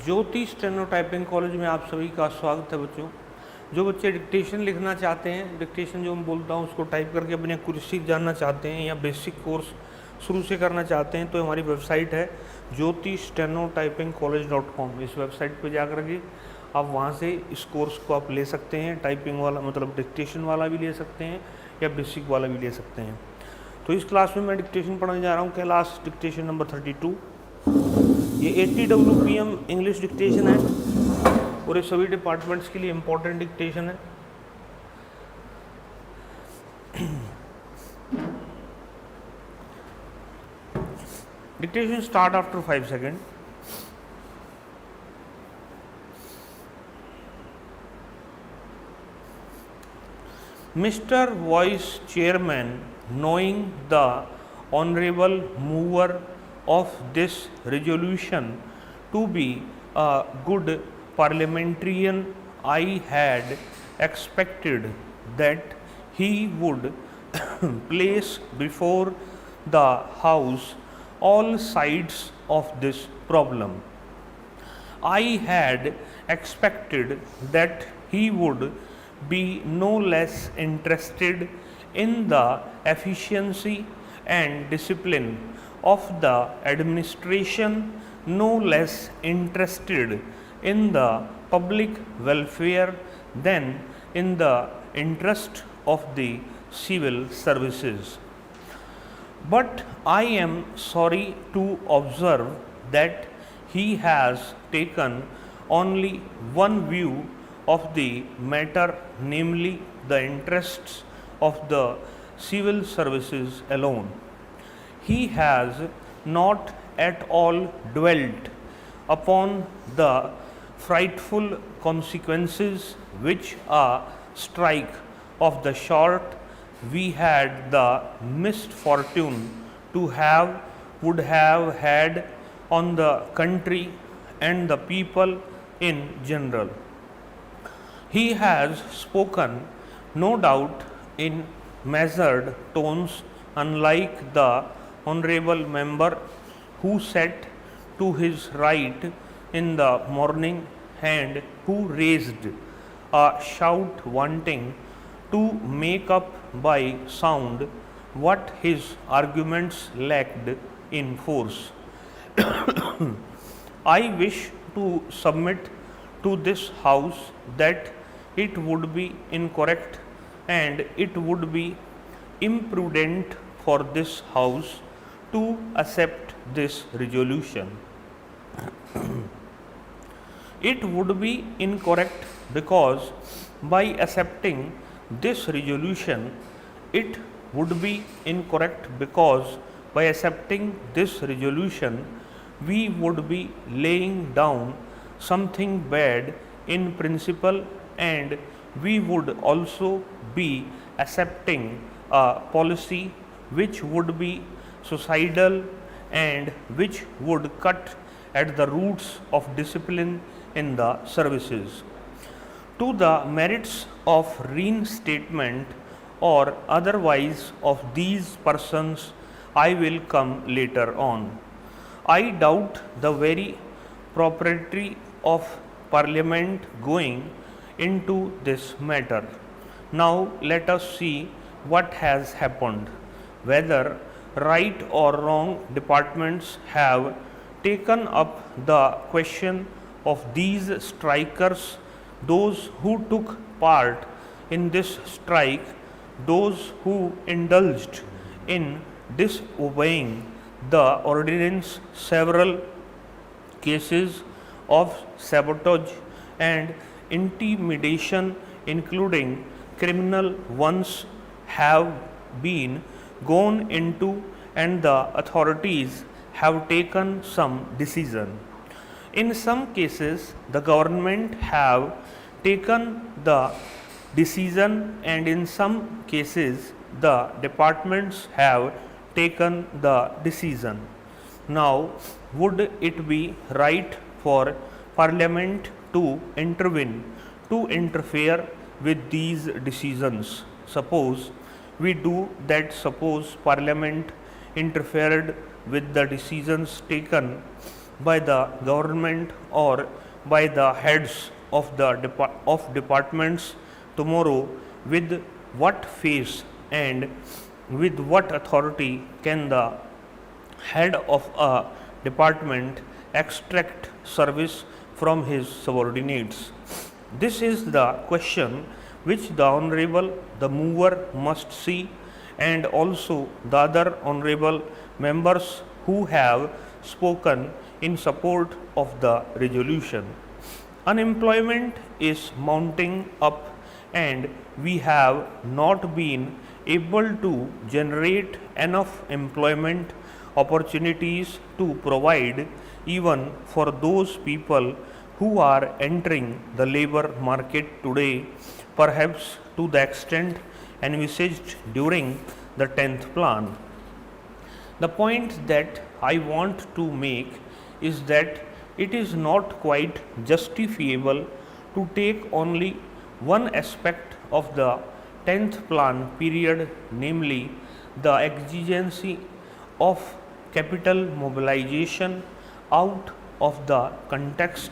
ज्योति steno typing college में आप सभी का स्वागत है बच्चों। जो बच्चे डिक्टेशन लिखना चाहते हैं, डिक्टेशन जो मैं बोलता हूँ उसको टाइप करके अपनी एक्यूरेसी जानना चाहते हैं या बेसिक कोर्स शुरू से करना चाहते हैं, तो हमारी वेबसाइट है ज्योति स्टेनो टाइपिंग कॉलेज.com। इस वेबसाइट पर जाकर के आप वहाँ से इस कोर्स को आप ले सकते हैं। टाइपिंग वाला मतलब डिक्टेशन वाला भी ले सकते हैं या बेसिक वाला भी ले सकते हैं। तो इस क्लास में मैं डिक्टेशन पढ़ाने जा रहा हूँ, क्लास डिक्टेशन नंबर 32। ये 80 WPM इंग्लिश डिक्टेशन है और ये सभी डिपार्टमेंट्स के लिए इम्पोर्टेंट डिक्टेशन है। Dictation start after 5 second. Mr. Vice Chairman, knowing the honorable mover of this resolution to be a good parliamentarian, I had expected that he would place before the House all sides of this problem. I had expected that he would be no less interested in the efficiency and discipline of the administration, no less interested in the public welfare than in the interest of the civil services. But I am sorry to observe that he has taken only one view of the matter, namely the interests of the civil services alone. He has not at all dwelt upon the frightful consequences which a strike of the sort we had the misfortune to have would have had on the country and the people in general. He has spoken, no doubt, in measured tones, unlike the honorable member who sat to his right in the morning and who raised a shout wanting to make up by sound what his arguments lacked in force. I wish to submit to this House that it would be incorrect and it would be imprudent for this House to accept this resolution. It would be incorrect because by accepting this resolution, it would be incorrect because by accepting this resolution, we would be laying down something bad in principle, and we would also be accepting a policy which would be suicidal and which would cut at the roots of discipline in the services. To the merits of reinstatement or otherwise of these persons, I will come later on. I doubt the very propriety of Parliament going into this matter. Now let us see what has happened, whether right or wrong departments have taken up the question of these strikers, those who took part in this strike, those who indulged in disobeying the ordinance, several cases of sabotage and intimidation, including criminal ones, have been gone into, and the authorities have taken some decision. In some cases, the government have taken the decision, and in some cases, the departments have taken the decision. Now, would it be right for Parliament to intervene, to interfere with these decisions? Suppose we do that, suppose Parliament interfered with the decisions taken by the government or by the heads of the departments tomorrow, with what face and with what authority can the head of a department extract service from his subordinates? This is the question which the honorable, the mover must see, and also the other honorable members who have spoken in support of the resolution. Unemployment is mounting up, and we have not been able to generate enough employment opportunities to provide even for those people who are entering the labor market today, perhaps to the extent envisaged during the 10th plan. The point that I want to make is that it is not quite justifiable to take only one aspect of the 10th plan period, namely the exigency of capital mobilization, out of the context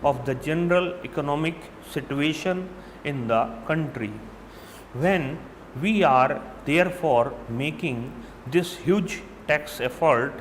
of the general economic situation in the country. When we are therefore making this huge tax effort,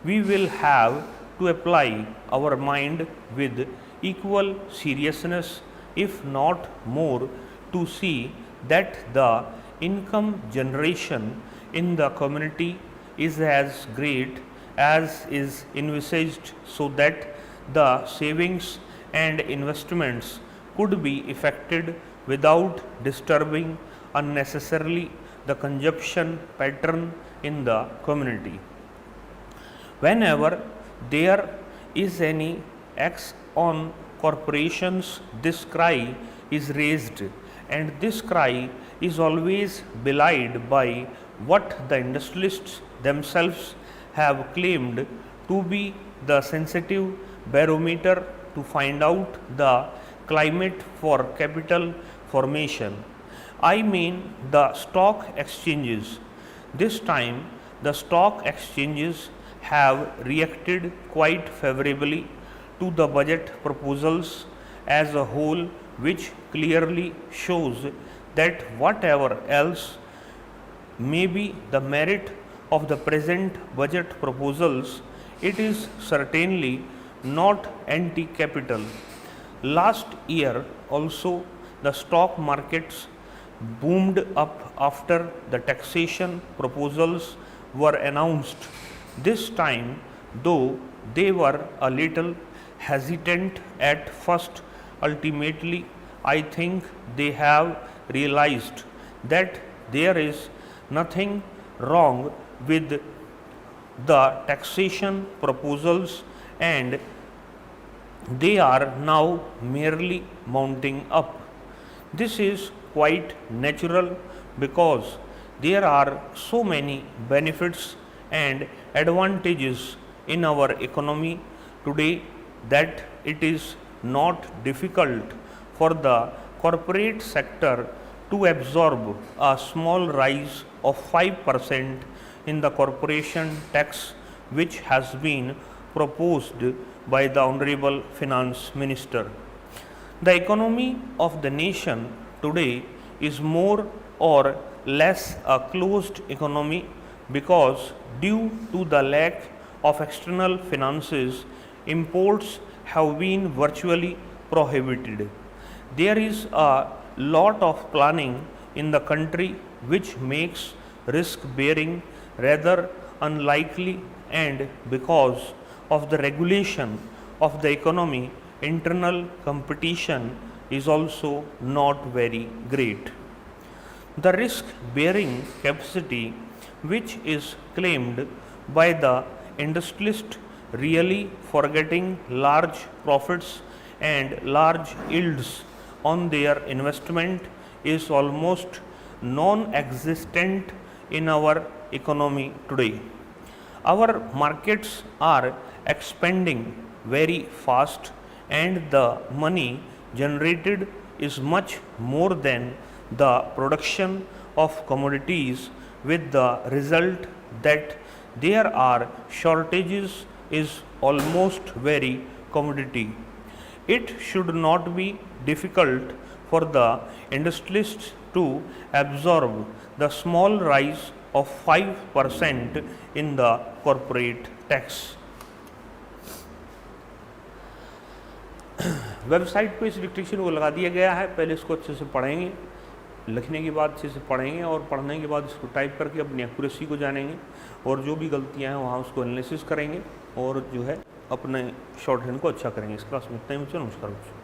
we will have to apply our mind with equal seriousness, if not more, to see that the income generation in the community is as great as is envisaged, so that the savings and investments could be effected without disturbing unnecessarily the consumption pattern in the community. Whenever there is any X on corporations, this cry is raised, and this cry is always belied by what the industrialists themselves have claimed to be the sensitive barometer to find out the climate for capital formation. I mean the stock exchanges. This time the stock exchanges have reacted quite favorably to the budget proposals as a whole, which clearly shows that whatever else may be the merit of the present budget proposals, it is certainly not anti-capital. Last year also the stock markets boomed up after the taxation proposals were announced. This time, though they were a little hesitant at first, ultimately I think they have realized that there is nothing wrong with the taxation proposals, and they are now merely mounting up. This is quite natural because there are so many benefits and advantages in our economy today that it is not difficult for the corporate sector to absorb a small rise of 5% in the corporation tax, which has been proposed by the Honorable Finance Minister. The economy of the nation today is more or less a closed economy because, due to the lack of external finances, imports have been virtually prohibited. There is a lot of planning in the country which makes risk bearing rather unlikely, and because of the regulation of the economy, internal competition is also not very great. The risk bearing capacity which is claimed by the industrialist, really forgetting large profits and large yields on their investment, is almost non existent in our economy today. Our markets are expanding very fast, and the money generated is much more than the production of commodities, with the result that there are shortages is almost very commodity. It should not be difficult for the industrialists to absorb the small rise of 5% in the corporate tax. Website पे इस dictation को लगा दिया गया है, पहले इसको अच्छे से पढ़ेंगे, लिखने के बाद अच्छे से पढ़ेंगे और पढ़ने के बाद इसको टाइप करके अपनी एक्यूरेसी को जानेंगे और जो भी गलतियां हैं वहाँ उसको एनालिसिस करेंगे और जो है अपने शॉर्ट हैंड को अच्छा करेंगे। इस क्लास में इतना ही बच्चों, नमस्कार बच्चों।